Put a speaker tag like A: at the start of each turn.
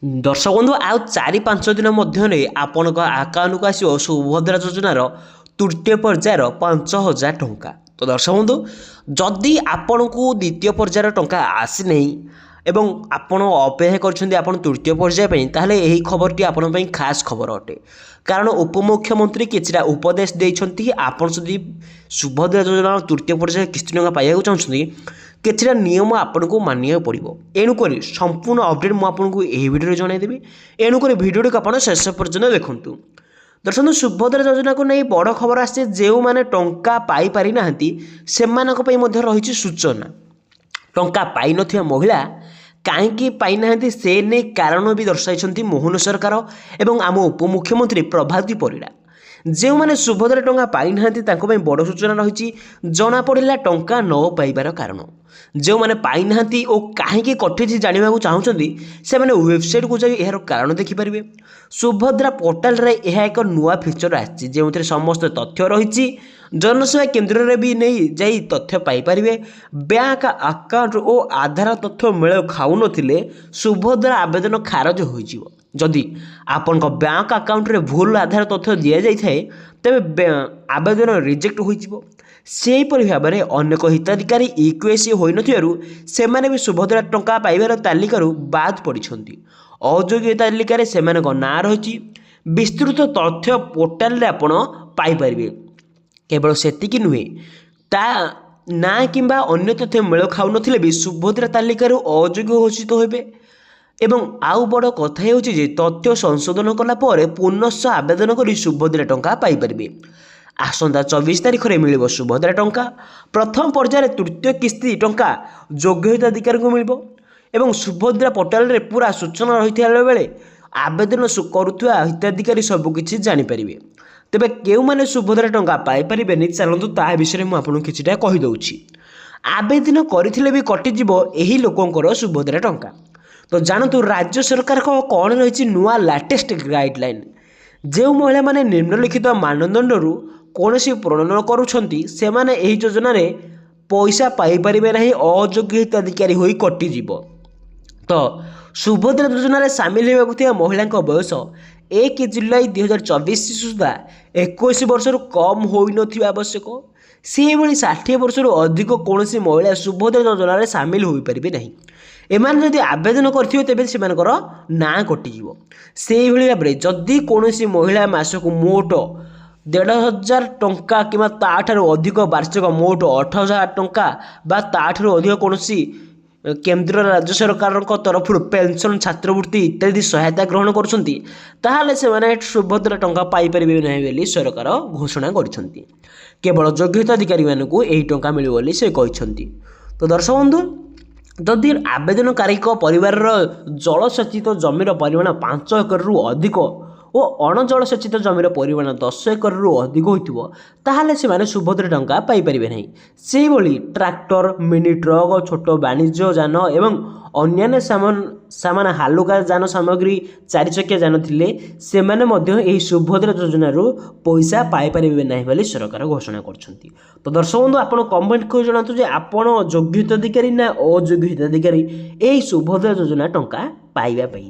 A: दर्शक बंधु आउ 4-5 दिन मध्य आपण आकाउंट को आसो सुभद्रा योजनार तृतीय पर्यायर 5,000 टंका। तो दर्शक बंधु जदि आपण को द्वितीय पर्यायर टंका आसी नहीं एवं आपण अपेक्षा कर तृतीय पर्याय ताहले यही खबरटी आपण खास खबर अटे। कारण उपमुख्यमंत्री किछिटा उपदेश देइछंती आपण जदि सुभद्रा योजना तृतीय पर्याय किस्ती टंका पाइबा चाहछंती किछिटा नियम आपन को मानिया पड़ो। एणुक संपूर्ण अपडेट मुझे यही भिडियो जनईदेवी। एणुक भिडियो को आप शेष पर्यटन देखूँ। दर्शक सुभद्रा योजना को नहीं बड़ खबर आसे जो मैंने टंका पाई पारि नाहंती सेमानक पई मध्य रही सूचना। टंका पाई नथिया महिला कहीं पाई नाहंती से नहीं कारण भी दर्शाई मोहन सरकार एवं आम उपमुख्यमंत्री प्रभाती परिड़ा। जो मैंने सुभद्रा टंका पाई नाहंती तांको पई बड़ सूचना रही जना पड़ा टंका न पाइबार कारण। जो मैंने पाई नाहंती और कहीं कटि जानवा चाहते से मैंने वेबसाइट को जाए यार कारण देखिपारे। सुभद्रा पोर्टाल रे यह एक नुआ फीचर आछि जो समस्त तथ्य रही जनसेवा केन्द्र रे भी नहीं जाई तथ्य पाइपारे। बैंक अकाउंट और आधार तथ्य मेल खाऊ नथिले सुभद्रा आवेदन खारज हो जदि आपण बैंक अकाउंट रे भूल आधार तथ्य दि जाए तेरे आवेदन रिजेक्ट हो। सेहीपरि भाव में अनेक हिताधिकारी ईक्यूएसी हो नथिबारु भी सुभद्रा टंका पाइबार तालिकारु बाद पड़ती। अयोग्य तालिकार से ना रही विस्तृत तथ्य पोर्टाल रे आपण पाइपारे। केवल सेतिकी नुहे ता ना किंबा अन्य तथ्य मेल खाऊ नथिले भी सुभद्रा तालिकारु अयोग्य घोषित होबे। एवं आउ बड़ कथा होची जे तथ्य संशोधन कला परे पुनश्च आवेदन करी सुभद्रा टंका पाइपारे। आसंता 24 तारिख में मिल सुभद्रा टंका। प्रथम पर्यायर तृतीय किस्ती टंका योग्य हिताधिकारी को मिल एवं सुभद्रा पोर्टाल रे पूरा सूचना रही बेले आवेदन करुवा हिताधिकारी सबकि जानीपर। तेबे केउ माने सुभद्रा टंका पाइपारे चलतु ता विषय मुझे आपको किछिटा कहीदे। आवेदन करथिले भी कटिजिव एही लोकंकर सुभद्रा टंका। तो जानतु राज्य सरकार को कौन रही नुआ लाटेस्ट गाइडलाइन। जो महिला माने निम्नलिखित मानदंडरू कौन सी प्रणयन करुछंती से माने एही योजना रे पैसा पाइपारे नहीं अयोग्य हिताधिकारी होई कटिजिव। तो सुभद्रा योजना रे सामिल होगा महिला बयस 1 जुलाई 2024 सुधा 21 वर्ष कम हो आवश्यक। से भली 60 वर्ष अधिक कौन सी महिला सुभद्रा योजना रे सामिल हो पारे नहीं। एमान जदि आवेदन करथिबे तेबे सेमानकर ना कटिजिवो। सेही भली भाबरे जदि कौनसी महिला मासक मोट 1,500 टंका कि ताठारु अधिक वार्षिक मोट 8,000 टंका बा ताठारु अधिक कौनसी केंद्र राज्य सरकार तरफ पेंशन छात्रवृत्ति इत्यादि सहायता ग्रहण करछंती ताहाले सेमाने सुभद्रा टंका पाई परिबे नाही बोली सरकार घोषणा करछंती। केवल योग्य हिताधिकारी मानकु एही टंका मिलिबो बोली से कहिसंती। तो दर्शक बंधु जदि आवेदनकारी परिवार जलसेचित जमीर परिमाण 5 एकर रु अधिक और अणजलसेचित जमीर परिमाण 10 एकर रु अधिक होताले से सुभद्रा टंका पाइपारे नहीं। से भली ट्रैक्टर मिनी ट्रक छोट वाणिज्य जान एवं अन्य सामान हालुका जान सामग्री 4 चकिया जान थिले सेमाने मध्य एही सुभद्रा योजना पैसा पाइपारे नहीं बोली सरकार घोषणा करछंती। तो दर्शक बंधु आपण कमेंट कर जणातु जे आपण योग्य हिताधिकारी ना अयोग्य हिताधिकारी एही सुभद्रा योजना टंका पाइबा पई।